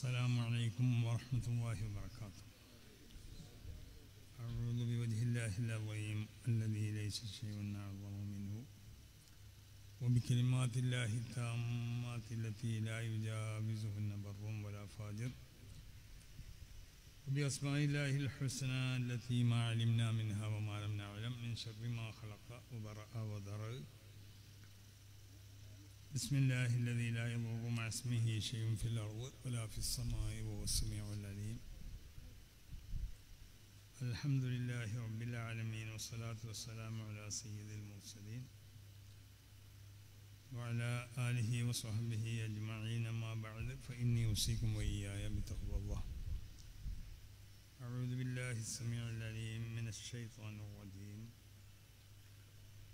السلام عليكم ورحمة الله وبركاته. أعوذ بوجه الله العظيم الذي ليس شيء أعظم منه وبكلمات الله التامات التي لا يجاوزهن بر ولا فاجر وبأسماء الله الحسنى التي ما علمنا منها وما لم نعلم من شر ما خلق وبرأ وذرأ. بسم الله الذي لا يضر مع اسمه شيء في الأرض ولا في السماء وهو السميع العليم. الحمد لله رب العالمين والصلاة والسلام على سيد المرسلين وعلى آله وصحبه أجمعين. ما بعد فإني أوصيكم وإياي بتقوى الله. أعوذ بالله السميع العليم من الشيطان الرجيم.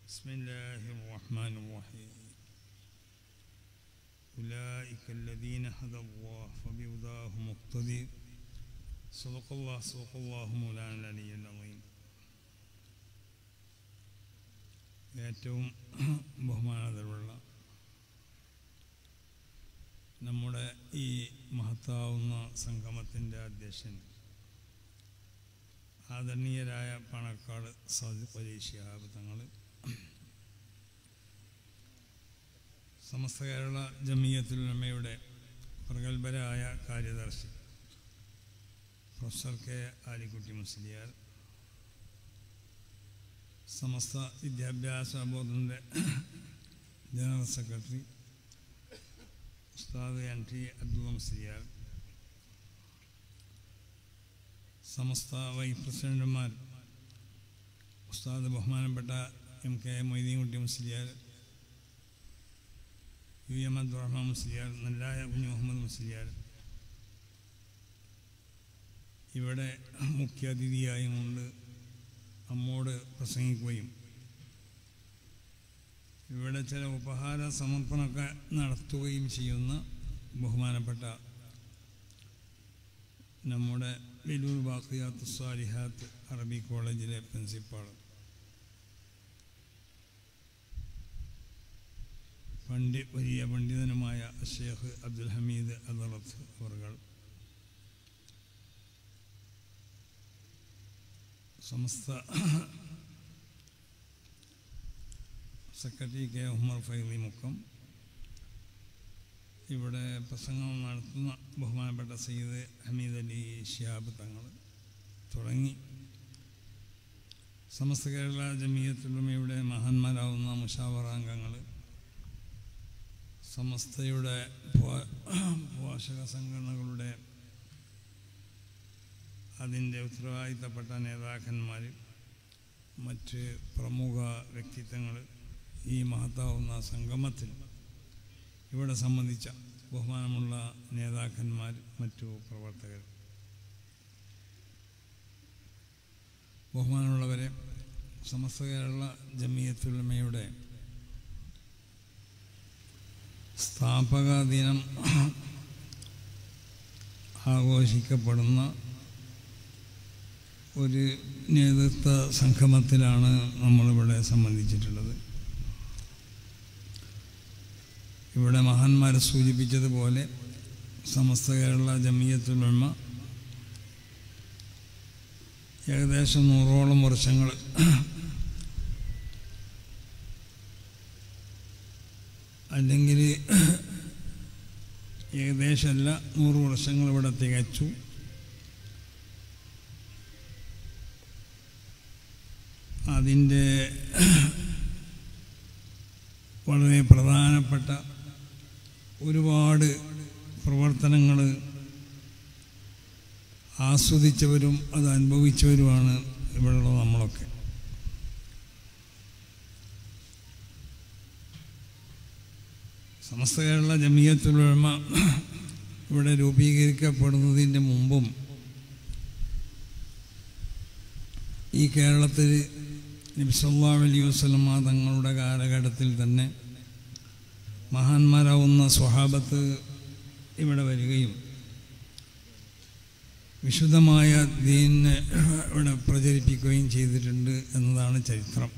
بسم الله الرحمن الرحيم. أولئك الذين هدى الله فبهداه مقتدي. صدق الله مولانا العلي العظيم. ഏറ്റവും ബഹുമാനമുള്ള നമ്മുടെ ഈ മഹത്താവുന്ന സംഗമത്തിൻ്റെ അധ്യക്ഷൻ ആദരണീയരായ പണക്കാട് സാദിഖ് അലി ശിഹാബ് തങ്ങൾ, സമസ്ത കേരള ജമിയത്തുൽ ഉലമയുടെ പ്രഗത്ഭരായ കാര്യദർശി പ്രൊഫസർ കെ ആലിക്കുട്ടി മുസ്ലിയാർ, സമസ്ത വിദ്യാഭ്യാസ ബോർഡിൻ്റെ ജനറൽ സെക്രട്ടറി ഉസ്താദ് NT അബ്ദുള്ള മുസ്ലിയാർ, സമസ്ത വൈസ് പ്രസിഡന്റുമാർ ഉസ്താദ് ബഹുമാനപ്പെട്ട MK മൊയ്തീൻകുട്ടി മുസ്ലിയാർ, UM അബ്ദുറഹ്മാൻ മുസ്ലിയാർ, നെല്ലായ കുഞ്ഞു മുഹമ്മദ് മുസ്ലിയാർ, ഇവിടെ മുഖ്യാതിഥിയായും കൊണ്ട് നമ്മോട് പ്രസംഗിക്കുകയും ഇവിടെ ചില ഉപഹാര സമർപ്പണമൊക്കെ നടത്തുകയും ചെയ്യുന്ന ബഹുമാനപ്പെട്ട നമ്മുടെ വെലൂർ ബാഖിയാത്ത് സ്വാലിഹാത്ത് അറബി കോളേജിലെ പ്രിൻസിപ്പാൾ, വലിയ പണ്ഡിതനുമായ ഷേഖ് അബ്ദുൽ ഹമീദ് അദറത്ത് അവർ, സമസ്ത സെക്രട്ടറി കെ ഉമർ ഫൈലി മുക്കം, ഇവിടെ പ്രസംഗം നടത്തുന്ന ബഹുമാനപ്പെട്ട സയ്യിദ് ഹമീദ് അലി ശിഹാബ് തങ്ങൾ തുടങ്ങി സമസ്ത കേരള ജമിയത്തുൽ ഉലമയുടെ മഹാന്മാരാവുന്ന മുശാവറാംഗങ്ങൾ, സമസ്തയുടെ പോഷക സംഘടനകളുടെ അതിൻ്റെ ഉത്തരവാദിത്തപ്പെട്ട നേതാക്കന്മാർ, മറ്റ് പ്രമുഖ വ്യക്തിത്വങ്ങൾ, ഈ മഹത്താവുന്ന സംഗമത്തിൽ ഇവിടെ സംബന്ധിച്ച ബഹുമാനമുള്ള നേതാക്കന്മാർ, മറ്റു പ്രവർത്തകർ, ബഹുമാനമുള്ളവരെ, സമസ്ത കേരള ജമിയത്തുൽ ഉലമയുടെ സ്ഥാപക ദിനം ആഘോഷിക്കപ്പെടുന്ന ഒരു നേതൃത്വ സംഗമത്തിലാണ് നമ്മളിവിടെ സംബന്ധിച്ചിട്ടുള്ളത്. ഇവിടെ മഹാന്മാർ സൂചിപ്പിച്ചതുപോലെ സമസ്ത കേരള ജമിയത്തുൽ ഉലമ ഏകദേശം 100ഓളം വർഷങ്ങൾ അല്ലെങ്കിൽ ഏകദേശമല്ല 100 വർഷങ്ങൾ ഇവിടെ തികച്ചു. അതിൻ്റെ വളരെ പ്രധാനപ്പെട്ട ഒരുപാട് പ്രവർത്തനങ്ങൾ ആസ്വദിച്ചവരും അത് അനുഭവിച്ചവരുമാണ് ഇവിടെയുള്ള നമ്മളൊക്കെ. സമസ്ത കേരള ജമിയത്തുൽ ഉലമ ഇവിടെ രൂപീകരിക്കപ്പെടുന്നതിൻ്റെ മുമ്പും ഈ കേരളത്തിൽ നബി സല്ലല്ലാഹു അലൈഹി വസല്ലം തങ്ങളുടെ കാലഘട്ടത്തിൽ തന്നെ മഹാന്മാരാവുന്ന സ്വഹാബത്ത് ഇവിടെ വരികയും വിശുദ്ധമായ ദീനിനെ ഇവിടെ പ്രചരിപ്പിക്കുകയും ചെയ്തിട്ടുണ്ട് എന്നതാണ് ചരിത്രം.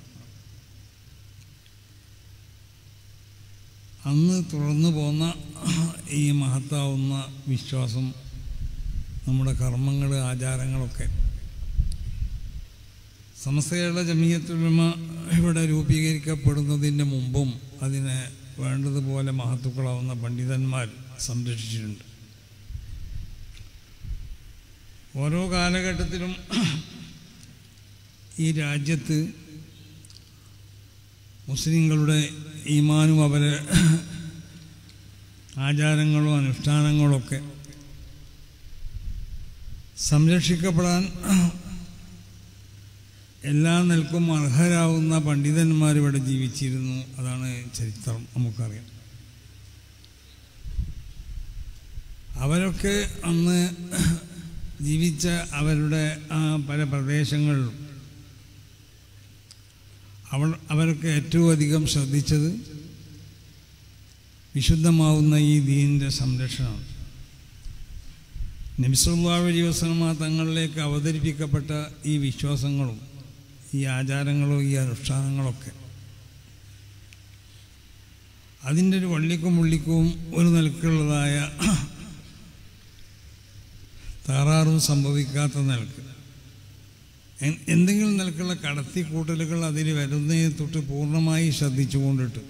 അന്ന് തുടർന്നു പോന്ന ഈ മഹത്താവുന്ന വിശ്വാസം, നമ്മുടെ കർമ്മങ്ങൾ, ആചാരങ്ങളൊക്കെ സമസ്ത കേരള ജമിയത്തുൽ ഉലമ ഇവിടെ രൂപീകരിക്കപ്പെടുന്നതിന് മുമ്പും അതിനെ വേണ്ടതുപോലെ മഹത്തുക്കളാവുന്ന പണ്ഡിതന്മാർ സംരക്ഷിച്ചിട്ടുണ്ട്. ഓരോ കാലഘട്ടത്തിലും ഈ രാജ്യത്ത് മുസ്ലിങ്ങളുടെ ഈമാനും അവരെ ആചാരങ്ങളും അനുഷ്ഠാനങ്ങളൊക്കെ സംരക്ഷിക്കപ്പെടാൻ എല്ലാ നിലക്കും അർഹരാവുന്ന പണ്ഡിതന്മാരിവിടെ ജീവിച്ചിരുന്നു. അതാണ് ചരിത്രം, നമുക്കറിയാം. അവരൊക്കെ അന്ന് ജീവിച്ച അവരുടെ പല പ്രദേശങ്ങളിലും അവരൊക്കെ ഏറ്റവും അധികം ശ്രദ്ധിച്ചത് വിശുദ്ധമാവുന്ന ഈ ദീനിൻ്റെ സംരക്ഷണമാണ്. നബി സല്ലല്ലാഹു അലൈഹി വസല്ലമ തങ്ങളിലേക്ക് അവതരിപ്പിക്കപ്പെട്ട ഈ വിശ്വാസങ്ങളും ഈ ആചാരങ്ങളും ഈ അനുഷ്ഠാനങ്ങളൊക്കെ അതിൻ്റെ ഒരു വള്ളിക്കും പുള്ളിക്കും ഒരു നിലക്കുള്ളതായ തകരാറും സംഭവിക്കാത്ത നിലക്ക് എന്തെങ്കിലും നിലക്കുള്ള കടത്തിക്കൂട്ടലുകൾ അതിൽ വരുന്നതിനെ തൊട്ട് പൂർണ്ണമായി ശ്രദ്ധിച്ചുകൊണ്ടിട്ട്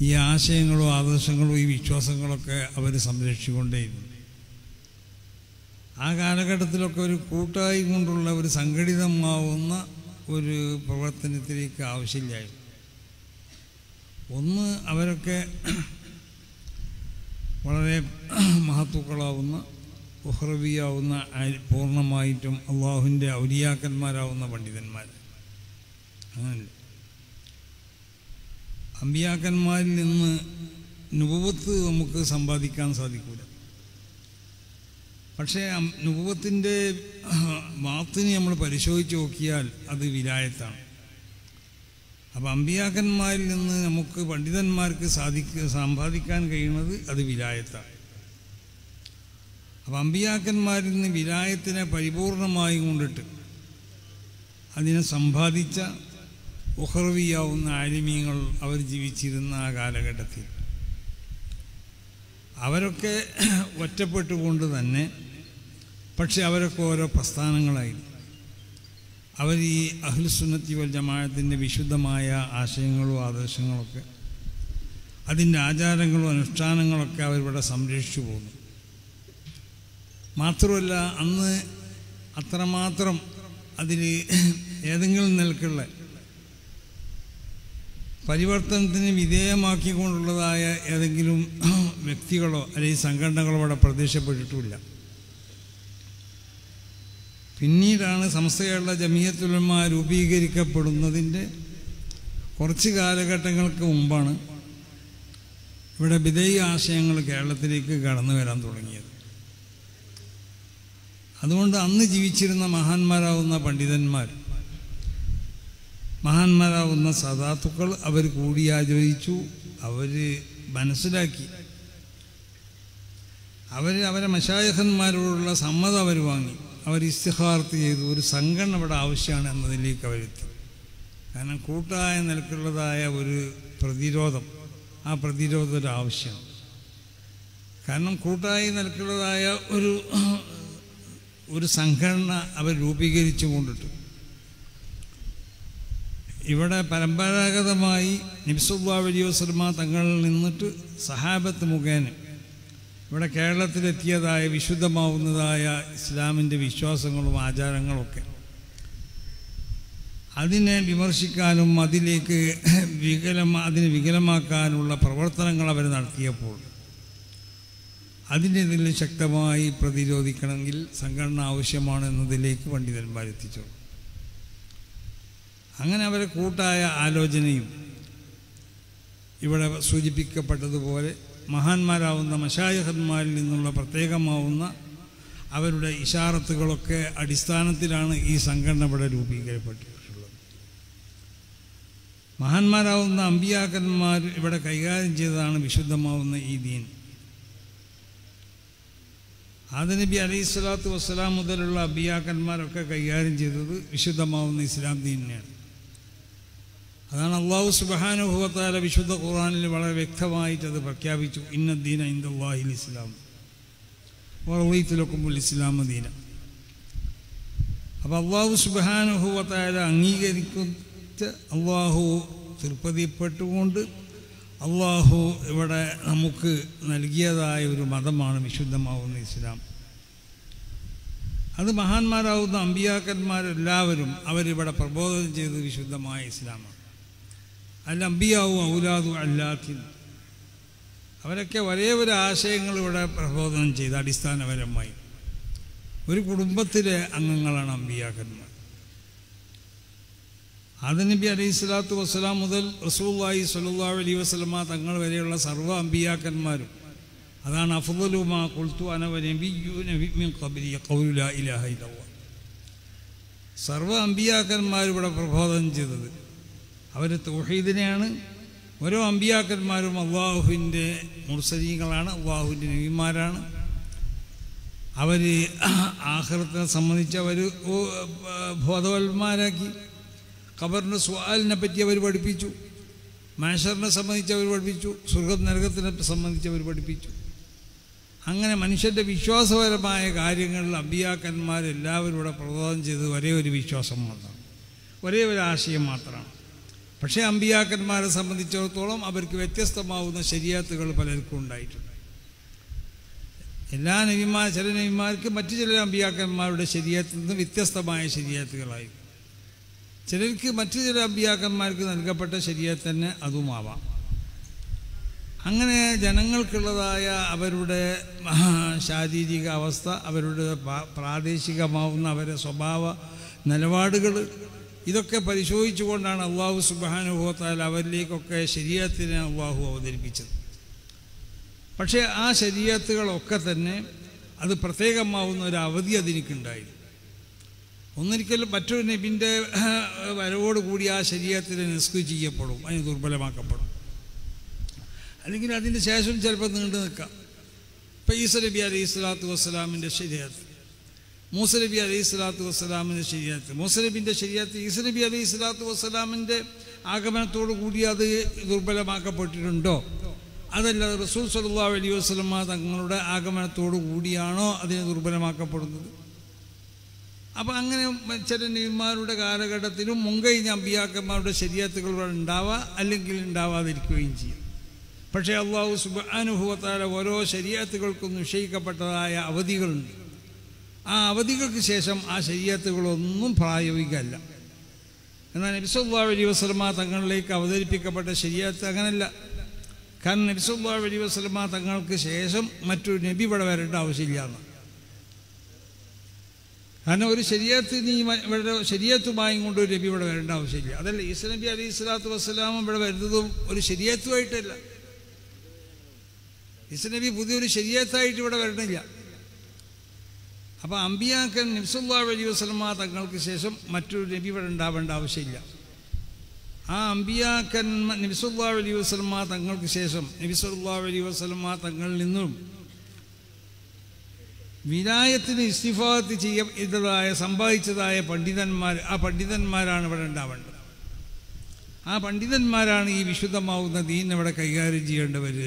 ഈ ആശയങ്ങളും ആദർശങ്ങളും ഈ വിശ്വാസങ്ങളൊക്കെ അവർ സംരക്ഷിച്ചുകൊണ്ടേയിരുന്നു. ആ കാലഘട്ടത്തിലൊക്കെ ഒരു കൂട്ടായി കൊണ്ടുള്ള ഒരു സംഘടിതമാവുന്ന ഒരു പ്രവർത്തനത്തിലേക്ക് ആവശ്യമില്ലായിരുന്നു. ഒന്ന്, അവരൊക്കെ വളരെ മഹത്തുക്കളാവുന്ന ഉഹ്റവിയാവുന്ന പൂർണ്ണമായിട്ടും അള്ളാഹുവിൻ്റെ ഔലിയാക്കന്മാരാവുന്ന പണ്ഡിതന്മാർ. അങ്ങനല്ല, അമ്പിയാക്കന്മാരിൽ നിന്ന് നുബുവത്ത് നമുക്ക് സമ്പാദിക്കാൻ സാധിക്കില്ല. പക്ഷേ നുബുവത്തിൻ്റെ വാത്തിനെ നമ്മൾ പരിശോധിച്ച് നോക്കിയാൽ അത് വിലായത്താണ്. അപ്പോൾ അമ്പിയാക്കന്മാരിൽ നിന്ന് നമുക്ക് പണ്ഡിതന്മാർക്ക് സമ്പാദിക്കാൻ കഴിയുന്നത് അത് വിലായത്താണ്. അപ്പോൾ അമ്പിയാക്കന്മാരിൽ നിന്ന് വിലായത്തിനെ പരിപൂർണമായി കൊണ്ടിട്ട് അതിനെ സമ്പാദിച്ച ഉഹ്റവിയാവുന്ന ആലിമീങ്ങൾ അവർ ജീവിച്ചിരുന്ന ആ കാലഘട്ടത്തിൽ അവരൊക്കെ ഒറ്റപ്പെട്ടുകൊണ്ട് തന്നെ, പക്ഷെ അവരൊക്കെ ഓരോ പ്രസ്ഥാനങ്ങളായി. അവർ ഈ അഹ്ലുസുന്നത്തി വൽ ജമാഅത്തിൻ്റെ വിശുദ്ധമായ ആശയങ്ങളും ആദർശങ്ങളൊക്കെ അതിൻ്റെ ആചാരങ്ങളും അനുഷ്ഠാനങ്ങളൊക്കെ അവരിവിടെ സംരക്ഷിച്ചു പോകുന്നു. മാത്രമല്ല, അന്ന് അത്രമാത്രം അതിൽ ഏതെങ്കിലും നിലക്കുള്ള പരിവർത്തനത്തിന് വിധേയമാക്കിക്കൊണ്ടുള്ളതായ ഏതെങ്കിലും വ്യക്തികളോ അല്ലെങ്കിൽ സംഘടനകളോ അവിടെ പ്രത്യക്ഷപ്പെട്ടിട്ടുമില്ല. പിന്നീടാണ് സമസ്ത കേരള ജമിയത്തുൽ ഉലമ രൂപീകരിക്കപ്പെടുന്നതിൻ്റെ കുറച്ച് കാലഘട്ടങ്ങൾക്ക് മുമ്പാണ് ഇവിടെ ബിദഈ ആശയങ്ങൾ കേരളത്തിലേക്ക് കടന്നു വരാൻ തുടങ്ങിയത്. അതുകൊണ്ട് അന്ന് ജീവിച്ചിരുന്ന മഹാന്മാരാവുന്ന പണ്ഡിതന്മാർ, മഹാന്മാരാവുന്ന സദാത്തുക്കൾ അവർ കൂടിയാലോചിച്ചു, അവർ മനസ്സിലാക്കി, അവരെ മശായിഖന്മാരോടുള്ള സമ്മതം അവർ വാങ്ങി, അവർ ഇസ്തിഖാറത്ത് ചെയ്തു. ഒരു സംഘടന ഇവിടെ ആവശ്യമാണ് എന്നതിലേക്ക് അവരെത്തി. കാരണം കൂട്ടായ നിലക്കുള്ളതായ ഒരു പ്രതിരോധം, ആ പ്രതിരോധം ഒരു ആവശ്യമാണ്. കാരണം കൂട്ടായ നിലക്കുള്ളതായ ഒരു സംഘടന അവർ രൂപീകരിച്ചു കൊണ്ടിട്ട് ഇവിടെ പരമ്പരാഗതമായി നബി സല്ലല്ലാഹു അലൈഹി വസല്ലമ തങ്ങളിൽ നിന്നിട്ട് സഹാബത്ത് മുഖേന ഇവിടെ കേരളത്തിലെത്തിയതായ വിശുദ്ധമാവുന്നതായ ഇസ്ലാമിൻ്റെ വിശ്വാസങ്ങളും ആചാരങ്ങളൊക്കെ അതിനെ വിമർശിക്കാനും അതിലേക്ക് അതിനെ വികലമാക്കാനുള്ള പ്രവർത്തനങ്ങൾ അവർ നടത്തിയപ്പോൾ അതിനെതിൽ ശക്തമായി പ്രതിരോധിക്കണമെങ്കിൽ സംഘടന ആവശ്യമാണ് എന്നതിലേക്ക് പണ്ഡിതന്മാരെത്തിച്ചു. അങ്ങനെ അവരെ കൂട്ടായ ആലോചനയും ഇവിടെ സൂചിപ്പിക്കപ്പെട്ടതുപോലെ മഹാന്മാരാവുന്ന മശായിഖന്മാരിൽ നിന്നുള്ള പ്രത്യേകമാവുന്ന അവരുടെ ഇശാറത്തുകളൊക്കെ അടിസ്ഥാനത്തിലാണ് ഈ സംഘടന ഇവിടെ രൂപീകരിക്കപ്പെട്ടിട്ടുള്ളത്. മഹാന്മാരാവുന്ന അമ്പിയാക്കന്മാർ ഇവിടെ കൈകാര്യം ചെയ്തതാണ് വിശുദ്ധമാവുന്ന ഈ ദീൻ. ആദം നബി അലൈഹിസ്സലാത്തു വസ്സലാം മുതലുള്ള അമ്പിയാക്കന്മാരൊക്കെ കൈകാര്യം ചെയ്തത് വിശുദ്ധമാവുന്ന ഇസ്ലാം ദീനിനെയാണ്. അതാണ് അല്ലാഹു സുബ്ഹാനഹു വ തആല വിശുദ്ധ ഖുർആനിൽ വളരെ വ്യക്തമായിട്ട് അത് പ്രഖ്യാപിച്ചു. ഇന്നദ്ദീന ഇൻദല്ലാഹിൽ ഇസ്ലാം വറളീതു ലക്കുമുൽ ഇസ്ലാമ ദീന. അപ്പോൾ അല്ലാഹു സുബ്ഹാനഹു വ തആല അംഗീകരിക്കുന്ന, അല്ലാഹു തൃപ്തിപ്പെട്ടുകൊണ്ട് അല്ലാഹു ഇവിടെ നമുക്ക് നൽകിയതായ ഒരു മതമാണ് വിശുദ്ധമാവുന്ന ഇസ്ലാം. അത് മഹാന്മാരാവുന്ന അമ്പിയാക്കന്മാരെല്ലാവരും അവരിവിടെ പ്രബോധനം ചെയ്ത് വിശുദ്ധമായ ഇസ്ലാമാണ്. അല്ല അമ്പിയാവും ഔലാദു അല്ലാത്തിൻ, അവരൊക്കെ ഒരേ ഒരു ആശയങ്ങൾ ഇവിടെ പ്രബോധനം ചെയ്ത് അടിസ്ഥാനപരമായി ഒരു കുടുംബത്തിലെ അംഗങ്ങളാണ് അമ്പിയാക്കന്മാർ. ആദം നബി അലൈഹി സ്വലാത്തു വസ്സലാം മുതൽ റസൂലുള്ളാഹി സ്വല്ലല്ലാഹു അലൈഹി വസല്ലമ തങ്ങൾ വരെയുള്ള സർവ്വ അമ്പിയാക്കന്മാരും, അതാണ് അഫ്ളലു മാ ഖുൽതു അന വനബിയ്യൂന മിൻ ഖബ്ലി ഖൗലു ലാ ഇലാഹ ഇല്ലല്ലാഹ്. സർവ്വ അമ്പിയാക്കന്മാരും ഇവിടെ പ്രബോധനം ചെയ്തത് അവർ തൗഹീദിനെയാണ്. ഓരോ അമ്പിയാക്കന്മാരും അള്ളാഹുവിൻ്റെ മുർസലീങ്ങളാണ്, അള്ളാഹുവിൻ്റെ നബിമാരാണ്. അവർ ആഖിറത്തിനെ സംബന്ധിച്ച് അവർ ബോധവന്മാരാക്കി. ഖബറിൻ്റെ സുആലിനെ പറ്റി അവർ പഠിപ്പിച്ചു, മഹ്ശറിനെ സംബന്ധിച്ച് അവർ പഠിപ്പിച്ചു, സ്വർഗ്ഗ നരകത്തിനെ സംബന്ധിച്ച് അവർ പഠിപ്പിച്ചു. അങ്ങനെ മനുഷ്യൻ്റെ വിശ്വാസപരമായ കാര്യങ്ങളിൽ അമ്പിയാക്കന്മാരെല്ലാവരും ഇവിടെ പ്രബോധനം ചെയ്തത് ഒരേ ഒരു വിശ്വാസം മാത്രമാണ്, ഒരേ ഒരു ആശയം മാത്രമാണ്. പക്ഷേ അമ്പിയാക്കന്മാരെ സംബന്ധിച്ചിടത്തോളം അവർക്ക് വ്യത്യസ്തമാവുന്ന ശരീഅത്തുകൾ പലർക്കും ഉണ്ടായിട്ടുണ്ട്. എല്ലാ ചില നബിമാർക്ക് മറ്റു ചില അമ്പിയാക്കന്മാരുടെ ശരീഅത്തിൽ നിന്ന് വ്യത്യസ്തമായ ശരീഅത്തുകളായി, ചിലർക്ക് മറ്റു ചില അമ്പിയാക്കന്മാർക്ക് നൽകപ്പെട്ട ശരീഅത്ത് തന്നെ അതുമാവാം. അങ്ങനെ ജനങ്ങൾക്കുള്ളതായ അവരുടെ ശാരീരിക അവസ്ഥ, അവരുടെ പ്രാദേശികമാവുന്ന അവരുടെ സ്വഭാവ നിലപാടുകൾ, ഇതൊക്കെ പരിശോധിച്ചുകൊണ്ടാണ് അള്ളാഹു സുബ്ഹാനഹു വ തആല അവരിലേക്കൊക്കെ ശരീഅത്തിനെ അള്ളാഹു അവതരിപ്പിച്ചത്. പക്ഷേ ആ ശരീഅത്തുകളൊക്കെ തന്നെ അത് പ്രത്യേകമാവുന്ന ഒരു അവധി അതിനിക്കുണ്ടായി. ഒന്നിരിക്കലും മറ്റൊരു നബിൻ്റെ വരവോടുകൂടി ആ ശരീഅത്തിനെ നിസ്ക് ചെയ്യപ്പെടും, അതിന് ദുർബലമാക്കപ്പെടും, അല്ലെങ്കിൽ അതിന് ശേഷം ചിലപ്പോൾ നീണ്ടു നിൽക്കാം. ഇപ്പം ഈസ നബി അലൈഹി സ്വലാത്തു വസ്സലാമിൻ്റെ ശരീഅത്ത്, മൂസ നബി അലൈഹി സ്വലാത്തു വസ്സലാമിൻ്റെ ശരീഅത്ത്, മൂസ നബിൻ്റെ ശരീഅത്ത് ഈസ നബി അലൈഹി സ്വലാത്തു വസ്സലാമിൻ്റെ ആഗമനത്തോടു കൂടി അത് ദുർബലമാക്കപ്പെട്ടിട്ടുണ്ടോ? അതല്ല റസൂൽ സ്വല്ലല്ലാഹു അലൈഹി വസല്ലമ തങ്ങളുടെ ആഗമനത്തോടു കൂടിയാണോ അതിനെ ദുർബലമാക്കപ്പെടുന്നത്? അപ്പം അങ്ങനെ ചില നബിമാരുടെ കാലഘട്ടത്തിലും മുൻകഴിഞ്ഞ അമ്പിയാക്കന്മാരുടെ ശരീഅത്തുകൾ ഉണ്ടാവാം, അല്ലെങ്കിൽ ഉണ്ടാവാതിരിക്കുകയും ചെയ്യും. പക്ഷേ അല്ലാഹു സുബ്ഹാനഹു വ തആല ഓരോ ശരീഅത്തുകൾക്കും നിശ്ചയിക്കപ്പെട്ടതായ അവധികളുണ്ട്. ആ അവധികൾക്ക് ശേഷം ആ ശരീഅത്തുകളൊന്നും പ്രായോഗികമല്ല. എന്നാൽ നബി സല്ലല്ലാഹു അലൈഹി വസല്ലമ തങ്ങളിലേക്ക് അവതരിപ്പിക്കപ്പെട്ട ശരീഅത്ത് അങ്ങനെയല്ല. കാരണം നബി സല്ലല്ലാഹു അലൈഹി വസല്ലമ തങ്ങൾക്ക് ശേഷം മറ്റൊരു നബി ഇവിടെ വരേണ്ട ആവശ്യമില്ല എന്ന്. കാരണം ഒരു ശരീഅത്തുമായി കൊണ്ട് ഒരു നബി ഇവിടെ വരേണ്ട ആവശ്യമില്ല. അതല്ല, ഈസ നബി അലൈഹി സ്വലാത്തു വസ്സലാം ഇവിടെ വരുന്നതും ഒരു ശരീഅത്തുമായിട്ടല്ല. ഈസ നബി പുതിയൊരു ശരീഅത്തായിട്ട് ഇവിടെ വരണില്ല. അപ്പോൾ അമ്പിയാക്കൻ നബി സല്ലല്ലാഹു അലൈഹി വസല്ലമ തങ്ങൾക്ക് ശേഷം മറ്റൊരു നബി ഇവിടെ ഉണ്ടാവേണ്ട ആവശ്യമില്ല. ആ അമ്പിയാക്കൻ നബി സല്ലല്ലാഹു അലൈഹി വസല്ലമ തങ്ങൾക്ക് ശേഷം നബി സല്ലല്ലാഹു അലൈഹി വസല്ലമ തങ്ങളിൽ നിന്നും വിലായത്തിന് ഇസ്തിഫാത്ത് ചെയ്തതായ സമ്പാദിച്ചതായ പണ്ഡിതന്മാർ, ആ പണ്ഡിതന്മാരാണ് ഇവിടെ ഉണ്ടാവേണ്ടത്. ആ പണ്ഡിതന്മാരാണ് ഈ വിശുദ്ധമാവുന്ന ദീൻ ഇവിടെ കൈകാര്യം ചെയ്യേണ്ടവർ.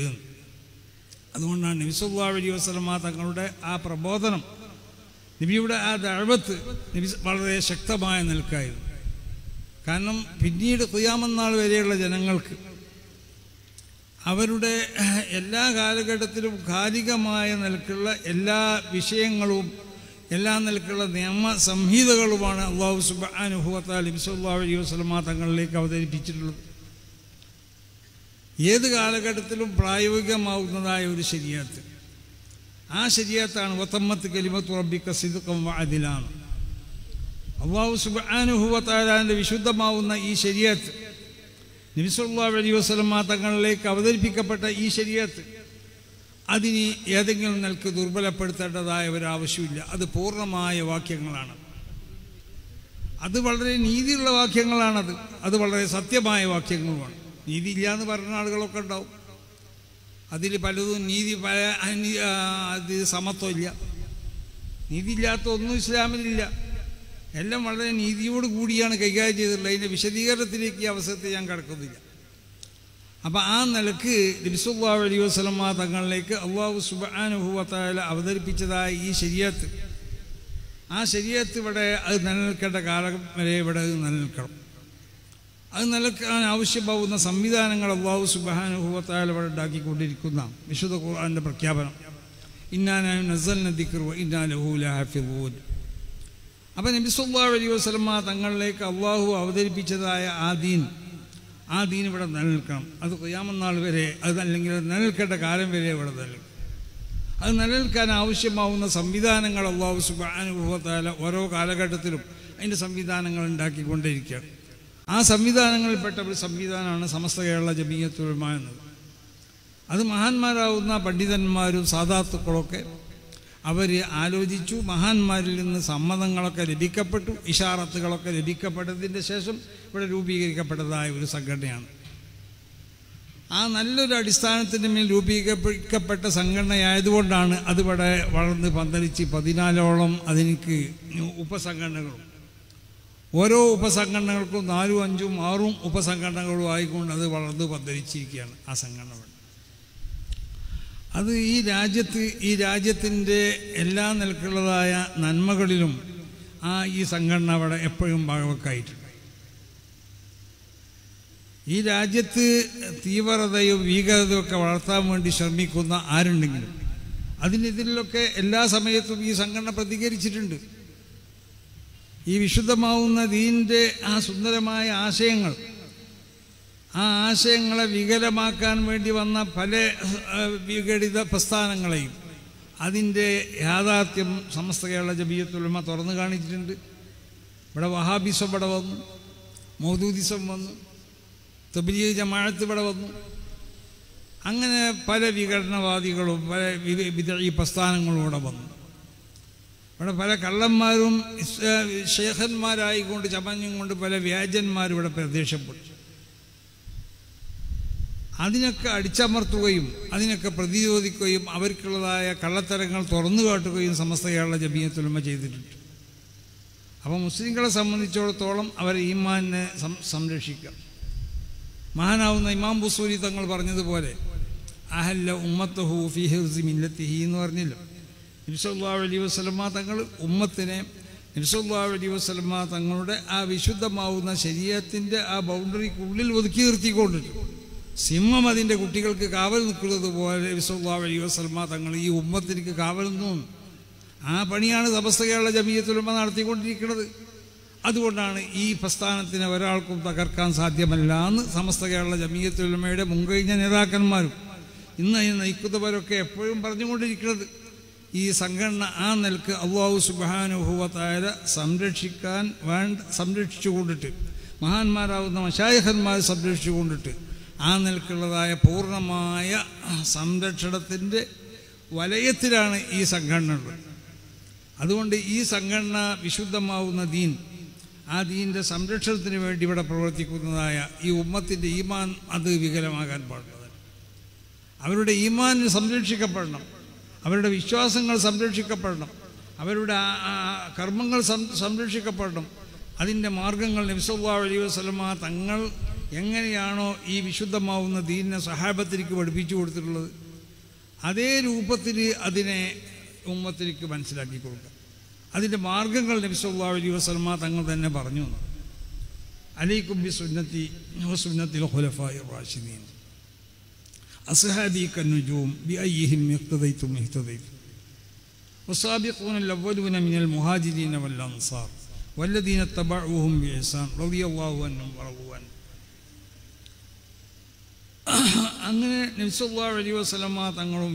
അതുകൊണ്ടാണ് നബി സല്ലല്ലാഹു അലൈഹി വസല്ലമ തങ്ങളുടെ ആ പ്രബോധനം, നബിയുടെ ആ ദഅവത്ത് നബി വളരെ ശക്തമായ നിൽക്കായിരുന്നു. കാരണം പിന്നീട് ഖിയാമത്ത് നാൾ വരെയുള്ള ജനങ്ങൾക്ക് അവരുടെ എല്ലാ കാലഘട്ടത്തിലും കാലികമായ നിലക്കുള്ള എല്ലാ വിഷയങ്ങളും എല്ലാ നിലക്കുള്ള നിയമ സംഹിതകളുമാണ് അല്ലാഹു സുബ്ഹാനഹു വ തആല നബി സല്ലല്ലാഹു അലൈഹി വസല്ലമ തങ്ങളിലേക്ക് അവതരിപ്പിച്ചിട്ടുള്ളത്. ഏത് കാലഘട്ടത്തിലും പ്രായോഗികമാവുന്നതായ ഒരു ശരീഅത്ത്, ആ ശരീഅത്താണ് വതമ്മത്ത് കലിമത്തു റബ്ബിക സിദ്ഖൻ വഅദിലാണ്. അല്ലാഹു സുബ്ഹാനഹു വ തആലയുടെ വിശുദ്ധമാവുന്ന ഈ ശരീഅത്ത്, നബി സല്ലല്ലാഹു അലൈഹി വസല്ലമ തങ്ങളിലേക്ക് അവതരിപ്പിക്കപ്പെട്ട ഈ ശരീഅത്ത്, അതിന് ഏതെങ്കിലും നിലക്ക് ദുർബലപ്പെടുത്തേണ്ടതായ ഒരാവശ്യമില്ല. അത് പൂർണ്ണമായ വാക്യങ്ങളാണ്. അത് വളരെ നീതിയുള്ള വാക്യങ്ങളാണത്. അത് വളരെ സത്യമായ വാക്യങ്ങളുമാണ്. നീതി ഇല്ല എന്ന് പറയുന്ന ആളുകളൊക്കെ ഉണ്ടാവും. അതിൽ പലതും നീതി, അത് സമത്വമില്ല, നീതിയില്ലാത്ത ഒന്നും ഇസ്ലാമിലില്ല. എല്ലാം വളരെ നീതിയോട് കൂടിയാണ് കൈകാര്യം ചെയ്തിട്ടുള്ളത്. അതിൻ്റെ വിശദീകരണത്തിലേക്ക് ഈ അവസരത്തിൽ ഞാൻ കടക്കുന്നില്ല. അപ്പം ആ നിലക്ക് നബി സല്ലല്ലാഹു അലൈഹി വസല്ലമ തങ്ങളിലേക്ക് അല്ലാഹു സുബ്ഹാനഹു വ തആല അവതരിപ്പിച്ചതായ ഈ ശരീഅത്ത്, ആ ശരീഅത്ത് ഇവിടെ അത് നിലനിൽക്കേണ്ട കാലം വരെ ഇവിടെ അത് നിലനിൽക്കണം. അത് നിലനിൽക്കാൻ ആവശ്യമാവുന്ന സംവിധാനങ്ങൾ അല്ലാഹു സുബ്ഹാനഹു വ തആല ഇവിടെ ഉണ്ടാക്കിക്കൊണ്ടിരിക്കുന്ന വിശുദ്ധ ഖുർആന്റെ പ്രഖ്യാപനം, ഇന്നാ നസ്സൽന ദിക്റ വ ഇന്നാ ലഹു ലഹാഫിളൂൻ. അപ്പം നബി സല്ലല്ലാഹു അലൈഹി വസല്ലമ തങ്ങളിലേക്ക് അള്ളാഹു അവതരിപ്പിച്ചതായ ആ ദീൻ ഇവിടെ നിലനിൽക്കണം. അത് ഖിയാമത്ത് നാൾ വരെ, അതല്ലെങ്കിൽ നിലനിൽക്കേണ്ട കാലം വരെ ഇവിടെ നിലനിൽക്കും. അത് നിലനിൽക്കാൻ ആവശ്യമാവുന്ന സംവിധാനങ്ങൾ അല്ലാഹു സുബ്ഹാനഹു വ തആല ഓരോ കാലഘട്ടത്തിലും അതിൻ്റെ സംവിധാനങ്ങൾ ഉണ്ടാക്കിക്കൊണ്ടിരിക്കുകയാണ്. ആ സംവിധാനങ്ങളിൽപ്പെട്ട ഒരു സംവിധാനമാണ് സമസ്ത കേരള ജമീയത്തുൽ ഉലമ എന്നത്. അത് മഹാന്മാരാവുന്ന പണ്ഡിതന്മാരും സാദാത്തുക്കളൊക്കെ അവർ ആലോചിച്ചു, മഹാന്മാരിൽ നിന്ന് സമ്മതങ്ങളൊക്കെ ലഭിക്കപ്പെട്ടു, ഇഷാറത്തുകളൊക്കെ ലഭിക്കപ്പെട്ടതിൻ്റെ ശേഷം ഇവിടെ രൂപീകരിക്കപ്പെട്ടതായ ഒരു സംഘടനയാണ്. ആ നല്ലൊരു അടിസ്ഥാനത്തിൻ്റെ മേൽ രൂപീകരിക്കപ്പെട്ട സംഘടനയായതുകൊണ്ടാണ് അതിവിടെ വളർന്ന് പന്തലിച്ച് 14ഓളം അതിനക്ക് ഉപസംഘടനകളും, ഓരോ ഉപസംഘടനകൾക്കും 4, 5, 6 ഉപസംഘടനകളും ആയിക്കൊണ്ട് അത് വളർന്ന് പന്തലിച്ചിരിക്കുകയാണ് ആ സംഘടന. അത് ഈ രാജ്യത്തിൻ്റെ എല്ലാ നിലക്കുള്ളതായ നന്മകളിലും ഈ സംഘടന അവിടെ എപ്പോഴും ഭാഗവക്കായിട്ടുണ്ട്. ഈ രാജ്യത്ത് തീവ്രതയും ഭീകരതയും ഒക്കെ വളർത്താൻ വേണ്ടി ശ്രമിക്കുന്ന ആരുണ്ടെങ്കിലും അതിനെതിരിലൊക്കെ എല്ലാ സമയത്തും ഈ സംഘടന പ്രതികരിച്ചിട്ടുണ്ട്. ഈ വിശുദ്ധമാവുന്ന ദീനിൻ്റെ ആ സുന്ദരമായ ആശയങ്ങൾ, ആ ആശയങ്ങളെ വികലമാക്കാൻ വേണ്ടി വന്ന പല വിഘടിത പ്രസ്ഥാനങ്ങളെയും അതിൻ്റെ യാഥാർത്ഥ്യം സമസ്ത കേരള ജമീയത്തുൽ ഉലമ തുറന്നു കാണിച്ചിട്ടുണ്ട്. ഇവിടെ വഹാബിസം ഇവിടെ വന്നു, മൗദൂദിസം വന്നു, തബ്ലീഗ് ജമാഅത്ത് ഇവിടെ വന്നു. അങ്ങനെ പല വിഘടനവാദികളും പല ബിദ്ഈ പ്രസ്ഥാനങ്ങളും ഇവിടെ വന്നു. ഇവിടെ പല കള്ളന്മാരും ശേഖന്മാരായിക്കൊണ്ട് ചമഞ്ഞും കൊണ്ട് പല വ്യാജന്മാരും ഇവിടെ പ്രത്യക്ഷപ്പെട്ടു. അതിനൊക്കെ അടിച്ചമർത്തുകയും അതിനൊക്കെ പ്രതിരോധിക്കുകയും അവർക്കുള്ളതായ കള്ളത്തരങ്ങൾ തുറന്നു കാട്ടുകയും സമസ്ത കേരള ജമീയത്തുൽ ഉലമ ചെയ്തിട്ടുണ്ട്. അപ്പോൾ മുസ്ലിങ്ങളെ സംബന്ധിച്ചിടത്തോളം അവർ ഈമാനിനെ സംരക്ഷിക്കുക. മഹാനാവുന്ന ഇമാം ബുസൂരി തങ്ങൾ പറഞ്ഞതുപോലെ അഹല്ല ഉമ്മത്തഹു ഫീ ഹിർസി മില്ലത്തിഹി എന്ന് പറഞ്ഞില്ല. നബി സല്ലല്ലാഹു അലൈഹി വസല്ലമ തങ്ങൾ ഉമ്മത്തിനെ നബി സല്ലല്ലാഹു അലൈഹി വസല്ലമ തങ്ങളുടെ ആ വിശുദ്ധമാവുന്ന ശരീഅത്തിൻ്റെ ആ ബൗണ്ടറിക്കുള്ളിൽ ഒതുക്കി നിർത്തിക്കൊണ്ടിട്ടു. സിംഹം അതിൻ്റെ കുട്ടികൾക്ക് കാവൽ നിൽക്കുന്നത് പോലെ നബി സല്ലല്ലാഹു അലൈഹി വസല്ലമ തങ്ങൾ ഈ ഉമ്മത്തിലേക്ക് കാവൽ നിന്നു. ആ പണിയാണ് സമസ്ത കേരള ജമീയത്തുൽ ഉലമ നടത്തിക്കൊണ്ടിരിക്കുന്നത്. അതുകൊണ്ടാണ് ഈ പ്രസ്ഥാനത്തിനെ ഒരാൾക്കും തകർക്കാൻ സാധ്യമല്ല എന്ന് സമസ്ത കേരള ജമീയത്തുൽ ഉലമയുടെ മുൻകഴിഞ്ഞ നേതാക്കന്മാരും ഇന്ന് നയിക്കുന്നവരൊക്കെ എപ്പോഴും പറഞ്ഞുകൊണ്ടിരിക്കുന്നത്. ഈ സംഘടന ആ നിലക്ക് അല്ലാഹു സുബ്ഹാനഹു വ തആല സംരക്ഷിച്ചുകൊണ്ടിട്ട്, മഹാന്മാരാവുന്ന മശായിഖന്മാർ സംരക്ഷിച്ചുകൊണ്ടിട്ട് ആ നിലക്കുള്ളതായ പൂർണ്ണമായ സംരക്ഷണത്തിൻ്റെ വലയത്തിലാണ് ഈ സംഘടന ഉള്ളത്. അതുകൊണ്ട് ഈ സംഘടന വിശുദ്ധമാവുന്ന ദീൻ, ആ ദീനിൻ്റെ സംരക്ഷണത്തിന് വേണ്ടി ഇവിടെ പ്രവർത്തിക്കുന്നതായ ഈ ഉമ്മത്തിൻ്റെ ഈമാൻ അത് വികലമാകാൻ പാടുള്ളത്. അവരുടെ ഈമാൻ സംരക്ഷിക്കപ്പെടണം, അവരുടെ വിശ്വാസങ്ങൾ സംരക്ഷിക്കപ്പെടണം, അവരുടെ കർമ്മങ്ങൾ സംരക്ഷിക്കപ്പെടണം. അതിൻ്റെ മാർഗങ്ങൾ നബി സല്ലല്ലാഹു അലൈഹി വസല്ലമ തങ്ങൾ എങ്ങനെയാണോ ഈ വിശുദ്ധമാവുന്ന ദീനിനെ സഹാബത്തിലേക്ക് പഠിപ്പിച്ചു കൊടുത്തിട്ടുള്ളത് അതേ രൂപത്തിൽ അതിനെ ഉമ്മത്തിലേക്ക് മനസ്സിലാക്കി കൊടുക്കുക. അതിൻ്റെ മാർഗങ്ങൾ നബി സല്ലല്ലാഹു അലൈഹി വസല്ലമ തങ്ങൾ തന്നെ പറഞ്ഞു. അലൈക്കും ബി സുന്നത്തി വ സുന്നത്തിൽ ഖുലഫാഇർ റാഷിദീൻ അസ്ഹാബി കന്നുജൂം ബിഅയ്യിഹിം ഇഖ്തദൈതും ഇഖ്തദൈതും വസാബിഖൂന അൽ-അവ്വലൂന മിനൽ മുഹാജിരീന വൽ അൻസാർ വല്ലദീന തബഉഹും ബിഇഹ്സാൻ റളിയല്ലാഹു അൻഹും വറളു അൻഹു. അങ്ങനെ നബി സല്ലല്ലാഹു അലൈഹി വസല്ലമ തങ്ങളും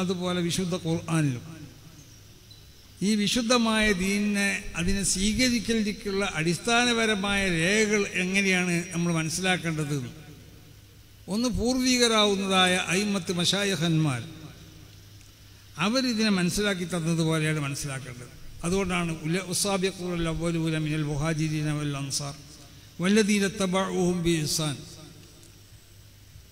അതുപോലെ വിശുദ്ധ ഖുർആനിലും ഈ വിശുദ്ധമായ ദീനിനെ അതിനെ സ്വീകരിക്കലിലേക്കുള്ള അടിസ്ഥാനപരമായ രേഖകൾ എങ്ങനെയാണ് നമ്മൾ മനസ്സിലാക്കേണ്ടത്? ഒന്ന്, പൂർവികരാവുന്നതായ അയിമ്മത്ത് മശായിഖന്മാർ അവരിതിനെ മനസ്സിലാക്കി തന്നതുപോലെയാണ് മനസ്സിലാക്കേണ്ടത്. അതുകൊണ്ടാണ് ഉസ്സാബിഖൂനൽ അവ്വലൂന മിനൽ മുഹാജിരീന വൽ അൻസാർ വല്ലദീന തബഉഹും ബിഇഹ്സാൻ.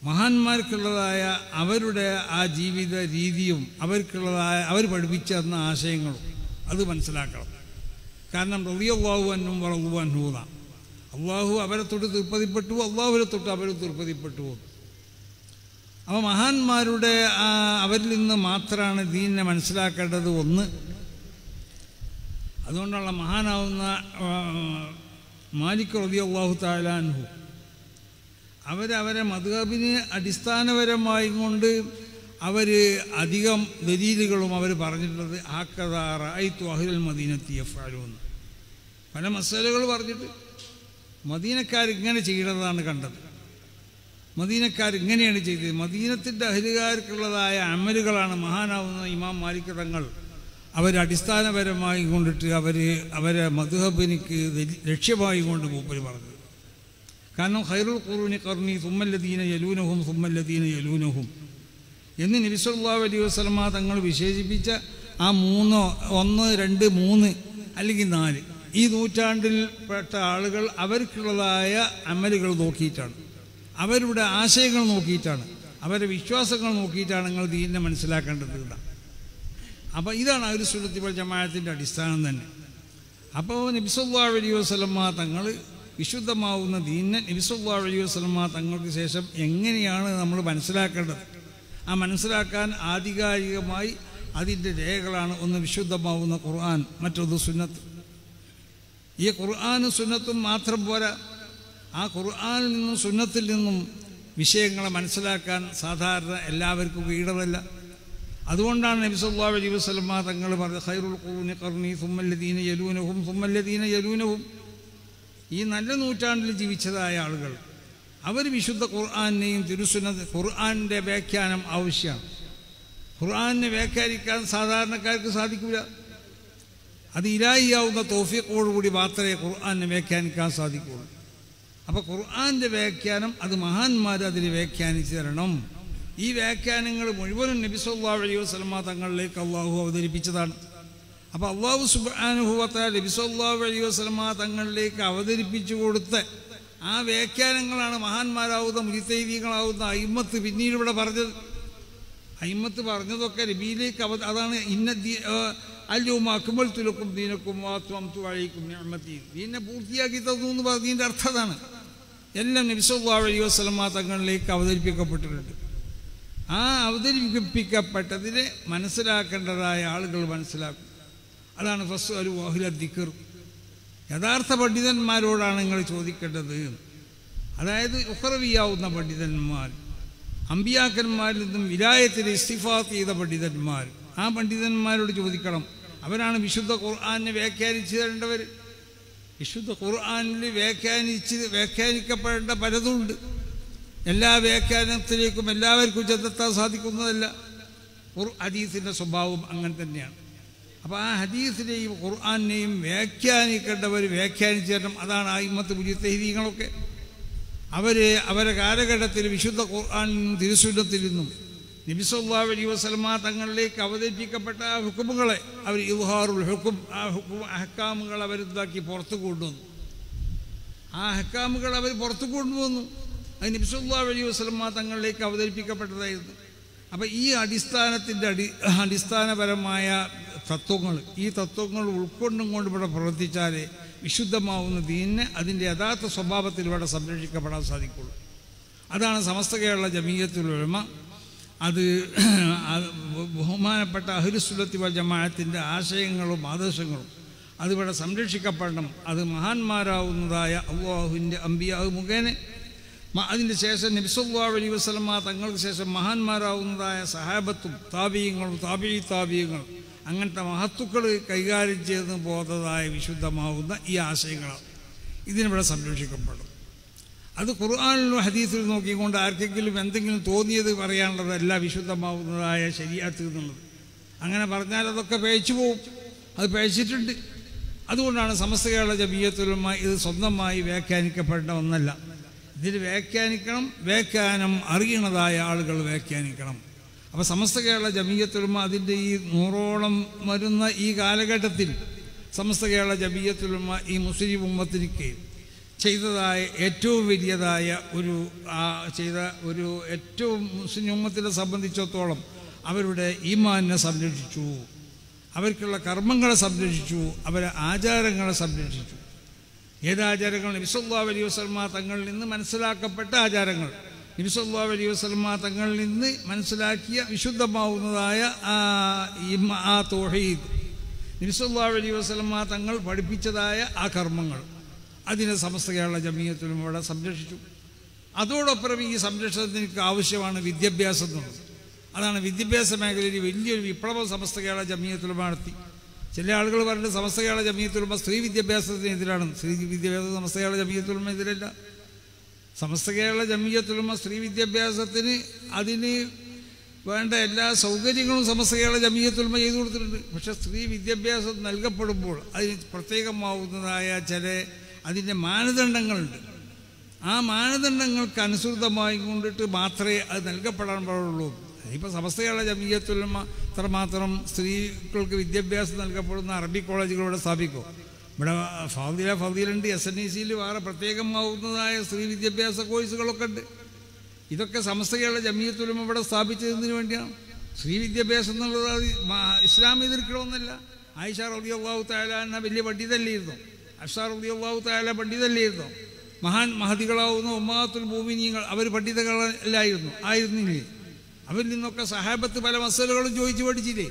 മഹാന്മാർക്കുള്ളതായ അവരുടെ ആ ജീവിത രീതിയും അവർക്കുള്ളതായ അവർ പഠിപ്പിച്ചു തന്ന ആശയങ്ങളും അത് മനസ്സിലാക്കണം. കാരണം റളിയല്ലാഹു അൻഹും വറളു അൻഹു, അള്ളാഹു അവരെ തൊട്ട് തൃപ്തിപ്പെട്ടു, അള്ളാഹുവിനെ തൊട്ട് അവർ തൃപ്തിപ്പെട്ടു. അപ്പോൾ മഹാന്മാരുടെ അവരിൽ നിന്ന് മാത്രമാണ് ദീനിനെ മനസ്സിലാക്കേണ്ടത്. ഒന്ന്, അതുകൊണ്ടുള്ള മഹാനാവുന്ന മാലിക് റളിയല്ലാഹു തആല അൻഹു അവരവരെ മദ്ഹബിന് അടിസ്ഥാനപരമായി കൊണ്ട് അവർ അധികം ദലീലുകളും അവർ പറഞ്ഞിട്ടുള്ളത് ഹക്കദാ റഅയ്തു അഹ്ലൽ മദീനത്തി യഫ്അലൂൻ. പല മസലകൾ പറഞ്ഞിട്ട് മദീനക്കാരിങ്ങനെ ചെയ്യുന്നതാണ് കണ്ടത്, മദീനക്കാരിങ്ങനെയാണ് ചെയ്തത്. മദീനത്തിൻ്റെ അഹ്ലുകാർക്കുള്ളതായ അമലുകളാണ് മഹാനാവുന്ന ഇമാം മാലിക് തങ്ങൾ അവരടിസ്ഥാനപരമായി കൊണ്ടിട്ട് അവരെ മദ്ഹബിനിക്ക് ലക്ഷ്യമായി കൊണ്ട് മൂപ്പര് പറഞ്ഞത്. കാരണം ഖൈറുൽ ഖുറൂനി ഖർനി സുമ്മല്ലദീന യലൂനഹും സുമ്മല്ലദീന യലൂനഹും എന്ന് നബി സല്ലല്ലാഹു അലൈഹി വസല്ലമ തങ്ങൾ വിശേഷിപ്പിച്ച ആ 3, 1, 2, 3 അല്ലെങ്കിൽ 4 ഈ നൂറ്റാണ്ടിൽ പെട്ട ആളുകൾ അവർക്കുള്ളതായ അമലുകൾ നോക്കിയിട്ടാണ്, അവരുടെ ആശയങ്ങൾ നോക്കിയിട്ടാണ്, അവരുടെ വിശ്വാസങ്ങൾ നോക്കിയിട്ടാണ് നിങ്ങൾ ദീനിനെ മനസ്സിലാക്കേണ്ടത്. അപ്പോൾ ഇതാണ് അഹ്ലുസ് സുന്നത്തി വൽ ജമാഅത്തിൻ്റെ അടിസ്ഥാനം തന്നെ. അപ്പോൾ നബി സല്ലല്ലാഹു അലൈഹി വസല്ലമ തങ്ങൾ വിശുദ്ധമാവുന്ന ദീനിനെ നബി സല്ലല്ലാഹു അലൈഹി വസല്ലമ തങ്ങൾക്ക് ശേഷം എങ്ങനെയാണ് നമ്മൾ മനസ്സിലാക്കേണ്ടത്? ആ മനസ്സിലാക്കാൻ ആധികാരികമായി അതിൻ്റെ രേഖകളാണ് ഒന്ന് വിശുദ്ധമാവുന്ന ഖുർആൻ, മറ്റൊന്ന് സുന്നത്ത്. ഈ ഖുർആനും സുന്നത്തും മാത്രം പോരാ, ആ ഖുർആനിൽ നിന്നും സുന്നത്തിൽ നിന്നും വിഷയങ്ങളെ മനസ്സിലാക്കാൻ സാധാരണ എല്ലാവർക്കും കഴിയുന്നതല്ല. അതുകൊണ്ടാണ് നബി സല്ലല്ലാഹു അലൈഹി വസല്ലമ തങ്ങൾ പറഞ്ഞത് ഖൈറുൽ ഖുറൂനി ഖർനി സുമ്മല്ലദീന യലൂനഹും സുമ്മല്ലദീന യലൂനഹും. ഈ നല്ല നൂറ്റാണ്ടിൽ ജീവിച്ചതായ ആളുകൾ അവർ വിശുദ്ധ ഖുർആനെയും തിരുസുന്നത്ത് ഖുർആൻ്റെ വ്യാഖ്യാനം ആവശ്യമാണ്. ഖുർആനെ വ്യാഖ്യാനിക്കാൻ സാധാരണക്കാർക്ക് സാധിക്കില്ല. അത് ഇലാഹിയാവുന്ന തൗഫീഖോടുകൂടി മാത്രമേ ഖുർആനെ വ്യാഖ്യാനിക്കാൻ സാധിക്കുകയുള്ളൂ. അപ്പോൾ ഖുർആൻ്റെ വ്യാഖ്യാനം അത് മഹാന്മാർ അതിന് വ്യാഖ്യാനിച്ചു തരണം. ഈ വ്യാഖ്യാനങ്ങൾ മുഴുവനും നബി സല്ലല്ലാഹു അലൈഹി വസല്ലമ തങ്ങളിലേക്ക് അള്ളാഹു അവതരിപ്പിച്ചതാണ്. അപ്പോൾ അള്ളാഹു സുബ്ഹാനഹു വ തആല നബി സല്ലല്ലാഹു അലൈഹി വസല്ലമ തങ്ങളിലേക്ക് അവതരിപ്പിച്ചു കൊടുത്ത ആ വ്യാഖ്യാനങ്ങളാണ് മഹാന്മാരാവുന്ന മുജ്തഹിദീങ്ങളാവുന്ന അയിമ്മത്ത് പിന്നീട് ഇവിടെ പറഞ്ഞത്. അയിമ്മത്ത് പറഞ്ഞതൊക്കെ നബിയിലേക്ക് അതാണ് അൽയൗമ അക്മൽതു ലക്കും ദീനക്കും വഅത്മംതു അലൈക്കും നിഅമതി. ദീനെ പൂർത്തിയാക്കി തന്നു എന്ന് പറഞ്ഞതിൻ്റെ അർത്ഥം അതാണ്. എല്ലാം നബി സല്ലല്ലാഹു അലൈഹി വസല്ലമ തങ്ങളിലേക്ക് അവതരിപ്പിക്കപ്പെട്ടിട്ടുണ്ട്. ആ അവതരിപ്പിക്കപ്പെട്ടതിനെ മനസ്സിലാക്കേണ്ടതായ ആളുകൾ മനസ്സിലാക്കും. അതാണ് ഫസ്അലു അഹ്ല ദിക്ർ. യഥാർത്ഥ പണ്ഡിതന്മാരോടാണ് നിങ്ങൾ ചോദിക്കേണ്ടത്. അതായത് ഉഖ്റവിയാവുന്ന പണ്ഡിതന്മാർ, അമ്പിയാക്കന്മാരിൽ നിന്നും വിലായത്തിൽ ഇസ്തിഫാത്ത് ചെയ്ത പണ്ഡിതന്മാർ, ആ പണ്ഡിതന്മാരോട് ചോദിക്കണം. അവരാണ് വിശുദ്ധ ഖുർആനെ വ്യാഖ്യാനിച്ചു തരേണ്ടവർ. വിശുദ്ധ ഖുർആനിൽ വ്യാഖ്യാനിക്കപ്പെടേണ്ട പലതുണ്ട്. എല്ലാ വ്യാഖ്യാനത്തിലേക്കും എല്ലാവർക്കും ചെന്നെത്താൻ സാധിക്കുന്നതല്ല. ഹദീസിൻ്റെ സ്വഭാവം അങ്ങനെ തന്നെയാണ്. അപ്പോൾ ആ ഹദീസിനെയും ഖുർആനെയും വ്യാഖ്യാനിക്കേണ്ടവർ വ്യാഖ്യാനിച്ചു തരണം. അതാണ് അയിമ്മത്ത് മുജ്തഹിദീങ്ങളൊക്കെ. അവരെ കാലഘട്ടത്തിൽ വിശുദ്ധ ഖുർആനിൽ നിന്നും തിരുസുന്നത്തിൽ നിന്നും നബി സല്ലല്ലാഹു അലൈഹി വസല്ലമ തങ്ങളിലേക്ക് അവതരിപ്പിക്കപ്പെട്ട ആ ഹുക്കുമുകളെ അവർ ഇദ്ഹാറുൽ ഹുക്കും, ആ അഹ്കാമുകൾ അവരിതാക്കി പുറത്തു കൊണ്ടുവന്നു. ആ അഹ്കാമുകൾ അവർ പുറത്തു കൊണ്ടുവന്നു. അത് നബി സല്ലല്ലാഹു അലൈഹി വസല്ലമ തങ്ങളിലേക്ക് അവതരിപ്പിക്കപ്പെട്ടതായിരുന്നു. അപ്പോൾ ഈ അടിസ്ഥാനപരമായ തത്വങ്ങൾ, ഈ തത്വങ്ങൾ ഉൾക്കൊണ്ടും കൊണ്ട് ഇവിടെ പ്രവർത്തിച്ചാലേ വിശുദ്ധമാവുന്ന ദീനിനെ അതിൻ്റെ യഥാർത്ഥ സ്വഭാവത്തിൽ ഇവിടെ സംരക്ഷിക്കപ്പെടാൻ സാധിക്കുള്ളൂ. അതാണ് സമസ്ത കേരള ജമീയത്തുൽ ഉലമ, അത് ബഹുമാനപ്പെട്ട അഹ്ലുസ് സുന്നത്തി വൽ ജമാഅത്തിൻ്റെ ആശയങ്ങളും ആദർശങ്ങളും അതിവിടെ സംരക്ഷിക്കപ്പെടണം. അത് മഹാന്മാരാവുന്നതായ അല്ലാഹുവിൻ്റെ അംബിയാ മുഖേന, അതിൻ്റെ ശേഷം നബി സല്ലല്ലാഹു അലൈഹി വസല്ലമ തങ്ങൾക്ക് ശേഷം മഹാന്മാരാവുന്നതായ സഹാബത്തും താബിഈങ്ങളും താബിഈങ്ങളും അങ്ങനത്തെ മഹത്തുക്കൾ കൈകാര്യം ചെയ്ത് പോകുന്നതായ വിശുദ്ധമാവുന്ന ഈ ആശയങ്ങളാണ് ഇതിനിവിടെ സംരക്ഷിക്കപ്പെടും. അത് ഖുർആനിലും ഹദീസിലും നോക്കിക്കൊണ്ട് ആർക്കെങ്കിലും എന്തെങ്കിലും തോന്നിയത് പറയാനുള്ളതല്ല വിശുദ്ധമാവുന്നതായ ശരീഅത്ത് എന്നുള്ളത്. അങ്ങനെ പറഞ്ഞാൽ അതൊക്കെ പേച്ചു പോവും. അത് പേച്ചിട്ടുണ്ട്. അതുകൊണ്ടാണ് സമസ്ത കേരള ജമീയത്തുൽ ഉലമ ഇത് സ്വന്തമായി വ്യാഖ്യാനിക്കപ്പെടേണ്ട ഒന്നല്ല. ഇതിൽ വ്യാഖ്യാനിക്കണം, വ്യാഖ്യാനം അറിയണതായ ആളുകൾ വ്യാഖ്യാനിക്കണം. അപ്പോൾ സമസ്ത കേരള ജമീയത്തുൽ ഉലമ അതിൻ്റെ ഈ 100ഓളം വരുന്ന ഈ കാലഘട്ടത്തിൽ സമസ്ത കേരള ജമീയത്തുൽ ഉലമ ഈ മുസ്ലിം ഉമ്മത്തിലേക്ക് ചെയ്തതായ ഏറ്റവും വലിയതായ ഏറ്റവും മുസ്ലിം ഉമ്മത്തിനെ സംബന്ധിച്ചിടത്തോളം അവരുടെ ഈമാനിനെ സംരക്ഷിച്ചു. അവർക്കുള്ള കർമ്മങ്ങളെ സംരക്ഷിച്ചു, അവരെ ആചാരങ്ങളെ സംരക്ഷിച്ചു. ഏതാചാരങ്ങൾ? നബി സല്ലല്ലാഹു അലൈഹി വസല്ലമ തങ്ങളിൽ നിന്ന് മനസ്സിലാക്കപ്പെട്ട ആചാരങ്ങൾ, നബി സല്ലല്ലാഹു അലൈഹി വസല്ലമ തങ്ങളിൽ നിന്ന് മനസ്സിലാക്കിയ വിശുദ്ധമാവുന്നതായ ആ തൗഹീദ്, നബി സല്ലല്ലാഹു അലൈഹി വസല്ലമ തങ്ങൾ പഠിപ്പിച്ചതായ ആ കർമ്മങ്ങൾ, അതിനെ സമസ്ത കേരള ജമിയത്തുൽ ഉലമ ഇവിടെ സംരക്ഷിച്ചു. അതോടൊപ്പം ഈ സംരക്ഷണത്തിന് ആവശ്യമാണ് വിദ്യാഭ്യാസം എന്നുള്ളത്. അതാണ് വിദ്യാഭ്യാസ മേഖലയിൽ വലിയൊരു വിപ്ലവം സമസ്ത കേരള ജമിയത്തുൽ ഉലമ നടത്തി. ചില ആളുകൾ പറഞ്ഞിട്ട് സമസ്ത കേരള ജമിയത്തുൽ ഉലമ സ്ത്രീ വിദ്യാഭ്യാസത്തിനെതിരാണ്. സ്ത്രീ വിദ്യാഭ്യാസം സമസ്ത കേരള ജമിയത്തുൽ ഉലമ എതിരല്ല. സമസ്ത കേരള ജമിയത്തുൽ ഉലമ സ്ത്രീ വിദ്യാഭ്യാസത്തിന് അതിന് വേണ്ട എല്ലാ സൗകര്യങ്ങളും സമസ്ത കേരള ജമിയത്തുൽ ഉലമ ചെയ്തു കൊടുത്തിട്ടുണ്ട്. പക്ഷെ സ്ത്രീ വിദ്യാഭ്യാസം നൽകപ്പെടുമ്പോൾ അതിന് പ്രത്യേകമാവുന്നതായ ചില അതിൻ്റെ മാനദണ്ഡങ്ങളുണ്ട്. ആ മാനദണ്ഡങ്ങൾക്ക് അനുസൃതമായി കൊണ്ടിട്ട് മാത്രമേ അത് നൽകപ്പെടാൻ പാടുള്ളൂ. ഇപ്പോൾ സമസ്ത കേരള ജമിയത്തുൽ ഉലമ അത്രമാത്രം സ്ത്രീകൾക്ക് വിദ്യാഭ്യാസം നൽകപ്പെടുന്ന അറബി കോളേജുകൾ ഇവിടെ സ്ഥാപിക്കും. ഇവിടെ ഫാദിലുണ്ട്, SNECയിൽ വേറെ പ്രത്യേകമാവുന്നതായ സ്ത്രീ വിദ്യാഭ്യാസ കോഴ്സുകളൊക്കെ ഉണ്ട്. ഇതൊക്കെ സമസ്ത കേരള ജമിയത്തുൽ ഉലമ ഇവിടെ സ്ഥാപിച്ചതിന് വേണ്ടിയാണ്. സ്ത്രീ വിദ്യാഭ്യാസം എന്നുള്ളത് ഇസ്ലാം എതിർക്കണമെന്നല്ല. ആയിഷ റളിയല്ലാഹു തആല എന്ന വലിയ പണ്ഡിതല്ലായിരുന്നു, ഹഫ്സ റളിയല്ലാഹു തആല പണ്ഡിതല്ലായിരുന്നു, മഹാൻ മഹദികളാവുന്ന ഉമ്മഹാത്തുൽ മുഅ്മിനീങ്ങൾ അവർ ആയിരുന്നില്ലേ? അവരിൽ നിന്നൊക്കെ സഹാബത്ത് പല മസലകളും ചോദിച്ചു പഠിച്ചില്ലേ?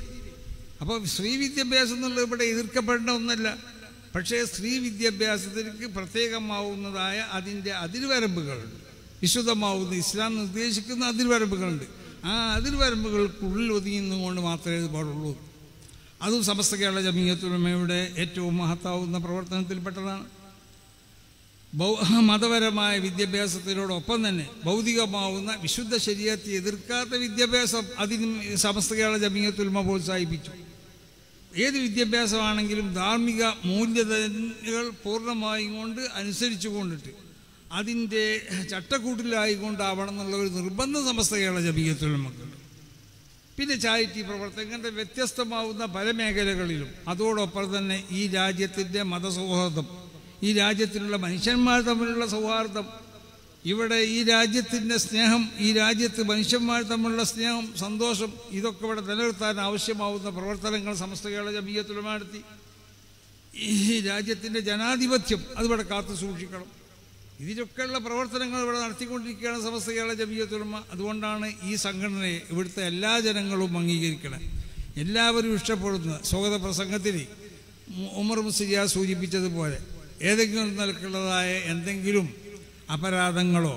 അപ്പോൾ സ്ത്രീ വിദ്യാഭ്യാസം എന്നുള്ളത് ഇവിടെ എതിർക്കപ്പെടേണ്ട ഒന്നല്ല. പക്ഷേ സ്ത്രീ വിദ്യാഭ്യാസത്തിലേക്ക് പ്രത്യേകമാവുന്നതായ അതിൻ്റെ അതിർവരമ്പുകളുണ്ട്. വിശുദ്ധമാവുന്ന ഇസ്ലാം നിർദ്ദേശിക്കുന്ന അതിർവരമ്പുകളുണ്ട്. ആ അതിർവരമ്പുകൾക്കുള്ളിൽ ഒതുങ്ങുന്നതുകൊണ്ട് മാത്രമേ ഇത് പാടുള്ളൂ. അതും സമസ്ത കേരള ജമിയത്തുൽ ഉലമയുടെ ഏറ്റവും മഹത്താവുന്ന പ്രവർത്തനത്തിൽപ്പെട്ടതാണ്. മതപരമായ വിദ്യാഭ്യാസത്തിനോടൊപ്പം തന്നെ ഭൗതികമാവുന്ന വിശുദ്ധ ശരീഅത്തെ എതിർക്കാത്ത വിദ്യാഭ്യാസം അതിനും സമസ്ത കേരള ജമിയത്തുൽ ഉലമ പ്രോത്സാഹിപ്പിച്ചു. ഏത് വിദ്യാഭ്യാസമാണെങ്കിലും ധാർമ്മിക മൂല്യതകൾ പൂർണ്ണമായും കൊണ്ട് അനുസരിച്ചു കൊണ്ടിട്ട് അതിൻ്റെ ചട്ടക്കൂട്ടിലായിക്കൊണ്ടാവണം എന്നുള്ള ഒരു നിർബന്ധം സമസ്ത കേരള ജമിയത്തുൽ ഉലമക്കുണ്ട്. പിന്നെ ചാരിറ്റി പ്രവർത്തനം ഇങ്ങനത്തെ വ്യത്യസ്തമാവുന്ന പല മേഖലകളിലും അതോടൊപ്പം തന്നെ ഈ രാജ്യത്തിൻ്റെ മതസൗഹാർദ്ദം, ഈ രാജ്യത്തിലുള്ള മനുഷ്യന്മാർ തമ്മിലുള്ള സൗഹാർദ്ദം, ഇവിടെ ഈ രാജ്യത്തിൻ്റെ സ്നേഹം, ഈ രാജ്യത്ത് മനുഷ്യന്മാർ തമ്മിലുള്ള സ്നേഹം, സന്തോഷം, ഇതൊക്കെ ഇവിടെ നിലനിർത്താൻ ആവശ്യമാവുന്ന പ്രവർത്തനങ്ങൾ സമസ്ത കേരള ജമിയത്തുൽ ഉലമ നടത്തി. ഈ രാജ്യത്തിൻ്റെ ജനാധിപത്യം അതിവിടെ കാത്തു സൂക്ഷിക്കണം. ഇതിലൊക്കെയുള്ള പ്രവർത്തനങ്ങൾ ഇവിടെ നടത്തിക്കൊണ്ടിരിക്കുകയാണ് സമസ്ത കേരള ജമിയത്തുൽ ഉലമ. അതുകൊണ്ടാണ് ഈ സംഘടനയെ ഇവിടുത്തെ എല്ലാ ജനങ്ങളും അംഗീകരിക്കണം, എല്ലാവരും ഇഷ്ടപ്പെടുന്ന. സ്വാഗത പ്രസംഗത്തിൽ ഉമർ മുസ്ലിയാർ സൂചിപ്പിച്ചതുപോലെ ഏതെങ്കിലും നിലക്കുള്ളതായ എന്തെങ്കിലും അപരാധങ്ങളോ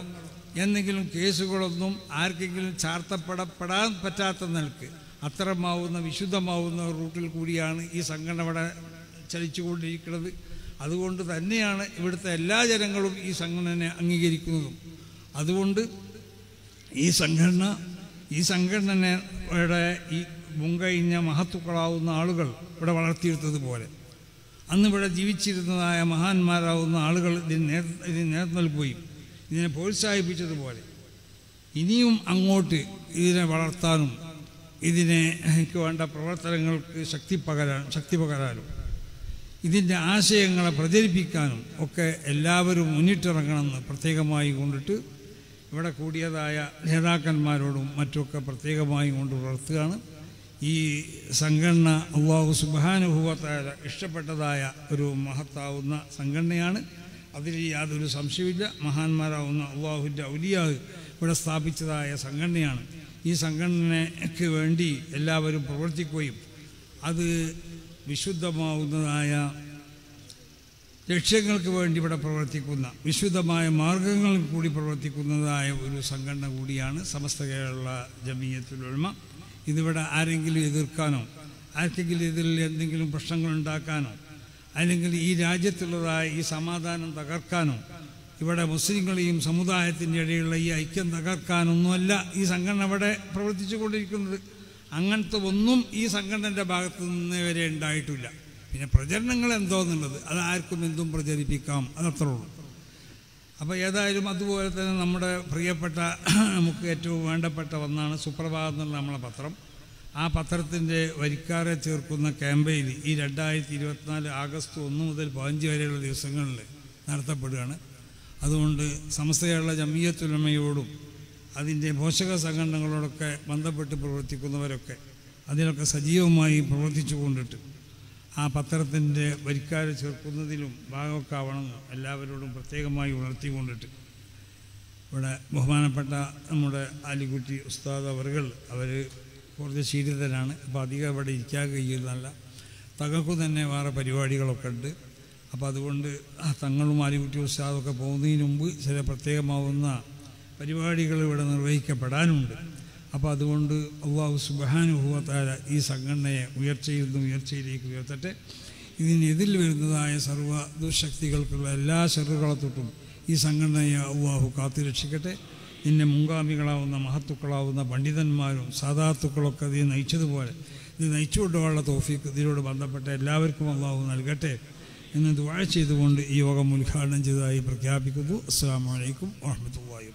എന്തെങ്കിലും കേസുകളൊന്നും ആർക്കെങ്കിലും ചാർത്തപ്പെടാൻ പറ്റാത്ത നിലക്ക് അത്തരമാവുന്ന വിശുദ്ധമാവുന്ന റൂട്ടിൽ കൂടിയാണ് ഈ സംഘടന ഇവിടെ ചലിച്ചുകൊണ്ടിരിക്കുന്നത്. അതുകൊണ്ട് തന്നെയാണ് ഇവിടുത്തെ എല്ലാ ജനങ്ങളും ഈ സംഘടനയെ അംഗീകരിക്കുന്നതും. അതുകൊണ്ട് ഈ സംഘടനയുടെ ഈ മുൻകഴിഞ്ഞ മഹത്തുക്കളാവുന്ന ആളുകൾ ഇവിടെ വളർത്തിയെടുത്തതുപോലെ അന്നിവിടെ ജീവിച്ചിരുന്നതായ മഹാന്മാരാവുന്ന ആളുകൾ ഇതിന് നേർന്നൽക്കുകയും ഇതിനെ പ്രോത്സാഹിപ്പിച്ചതുപോലെ ഇനിയും അങ്ങോട്ട് ഇതിനെ വളർത്താനും ഇതിനേക്ക് വേണ്ട പ്രവർത്തനങ്ങൾക്ക് ശക്തി പകരാനും ഇതിൻ്റെ ആശയങ്ങളെ പ്രചരിപ്പിക്കാനും ഒക്കെ എല്ലാവരും മുന്നിട്ടിറങ്ങണമെന്ന് പ്രത്യേകമായി കൊണ്ടിട്ട് ഇവിടെ കൂടിയതായ നേതാക്കന്മാരോടും മറ്റുമൊക്കെ പ്രത്യേകമായി കൊണ്ട് വളർത്തുകയാണ്. ഈ സംഘടന അല്ലാഹു സുബ്ഹാനഹു വ തആല ഇഷ്ടപ്പെട്ടതായ ഒരു മഹത്താവുന്ന സംഘടനയാണ്. അതിൽ യാതൊരു സംശയമില്ല. മഹാന്മാരാവുന്ന അല്ലാഹുവിൻ്റെ ഔലിയാ ഇവിടെ സ്ഥാപിച്ചതായ സംഘടനയാണ്. ഈ സംഘടനയ്ക്ക് വേണ്ടി എല്ലാവരും പ്രവർത്തിക്കുകയും അത് വിശുദ്ധമാവുന്നതായ ലക്ഷ്യങ്ങൾക്ക് വേണ്ടി ഇവിടെ പ്രവർത്തിക്കുന്ന വിശുദ്ധമായ മാർഗങ്ങളിൽ കൂടി പ്രവർത്തിക്കുന്നതായ ഒരു സംഘടന കൂടിയാണ് സമസ്ത കേരള ജമിയത്തുൽ ഉലമ. ഇതിവിടെ ആരെങ്കിലും എതിർക്കാനോ ആർക്കെങ്കിലും ഇതിൽ എന്തെങ്കിലും പ്രശ്നങ്ങൾ ഉണ്ടാക്കാനോ അല്ലെങ്കിൽ ഈ രാജ്യത്തുള്ളതായ ഈ സമാധാനം തകർക്കാനോ ഇവിടെ മുസ്ലിങ്ങളെയും സമുദായത്തിൻ്റെ ഇടയിലുള്ള ഈ ഐക്യം തകർക്കാനൊന്നുമല്ല ഈ സംഘടന ഇവിടെ പ്രവർത്തിച്ചു കൊണ്ടിരിക്കുന്നത്. അങ്ങനത്തെ ഒന്നും ഈ സംഘടനയുടെ ഭാഗത്തു നിന്ന് വരെ ഉണ്ടായിട്ടില്ല. പിന്നെ പ്രചരണങ്ങൾ എന്തോന്നുള്ളത് അത് ആർക്കും എന്തും പ്രചരിപ്പിക്കാം, അതത്രേ ഉള്ളൂ. അപ്പോൾ ഏതായാലും അതുപോലെ തന്നെ നമ്മുടെ പ്രിയപ്പെട്ട നമുക്ക് ഏറ്റവും വേണ്ടപ്പെട്ട ഒന്നാണ് സുപ്രഭാതം എന്നുള്ള നമ്മളെ പത്രം. ആ പത്രത്തിൻ്റെ വരിക്കാരെ ചേർക്കുന്ന ക്യാമ്പയിൻ ഈ 2024 ആഗസ്റ്റ് 1 മുതൽ 15 വരെയുള്ള ദിവസങ്ങളിൽ നടത്തപ്പെടുകയാണ്. അതുകൊണ്ട് സമസ്ത കേരള ജമിയത്തുൽ ഉലമയോടും അതിൻ്റെ പോഷക സംഘടനകളോടൊക്കെ ബന്ധപ്പെട്ട് പ്രവർത്തിക്കുന്നവരൊക്കെ അതിലൊക്കെ സജീവമായി പ്രവർത്തിച്ചു കൊണ്ടിട്ട് ആ പത്രത്തിൻ്റെ വരിക്കാരെ ചേർക്കുന്നതിലും ഭാഗമൊക്കെ ആവണമെന്ന് എല്ലാവരോടും പ്രത്യേകമായി ഉണർത്തിക്കൊണ്ടിട്ട് ഇവിടെ ബഹുമാനപ്പെട്ട നമ്മുടെ ആലിക്കുട്ടി ഉസ്താദ് അവർ കുറച്ച് ശീലിതരാണ്. അപ്പോൾ അധികം ഇവിടെ ഇരിക്കാൻ കഴിയുന്നതല്ല. തങ്ങൾക്കു തന്നെ വേറെ പരിപാടികളൊക്കെ ഉണ്ട്. അപ്പോൾ അതുകൊണ്ട് തങ്ങളും ആലിക്കുട്ടി ഉസ്താദൊക്കെ പോകുന്നതിന് മുമ്പ് ചില പ്രത്യേകമാവുന്ന പരിപാടികൾ ഇവിടെ നിർവഹിക്കപ്പെടാനുണ്ട്. അപ്പോൾ അതുകൊണ്ട് അല്ലാഹു സുബ്ഹാനഹു വ തആല ഈ സംഘടനയെ ഉയർച്ചയിലേക്ക് ഉയർത്തട്ടെ. ഇതിനെതിൽ വരുന്നതായ സർവ്വ ദുശക്തികൾക്കുള്ള എല്ലാ ശറുകളെ തൊട്ടും ഈ സംഘടനയെ അല്ലാഹു കാത്തുരക്ഷിക്കട്ടെ. ഇതിൻ്റെ മുൻഗാമികളാവുന്ന മഹത്തുക്കളാവുന്ന പണ്ഡിതന്മാരും സാദാത്തുക്കളൊക്കെ ഇത് നയിച്ചതുപോലെ ഇത് നയിച്ചുകൊണ്ടുള്ള തൗഫീഖ് ഇതിനോട് ബന്ധപ്പെട്ട എല്ലാവർക്കും അല്ലാഹു നൽകട്ടെ എന്ന് ദുആ ചെയ്തുകൊണ്ട് ഈ യോഗം ഉദ്ഘാടനം ചെയ്തതായി പ്രഖ്യാപിക്കുന്നു. അസ്സലാമു അലൈക്കും വറഹ്മത്തുള്ളാഹി.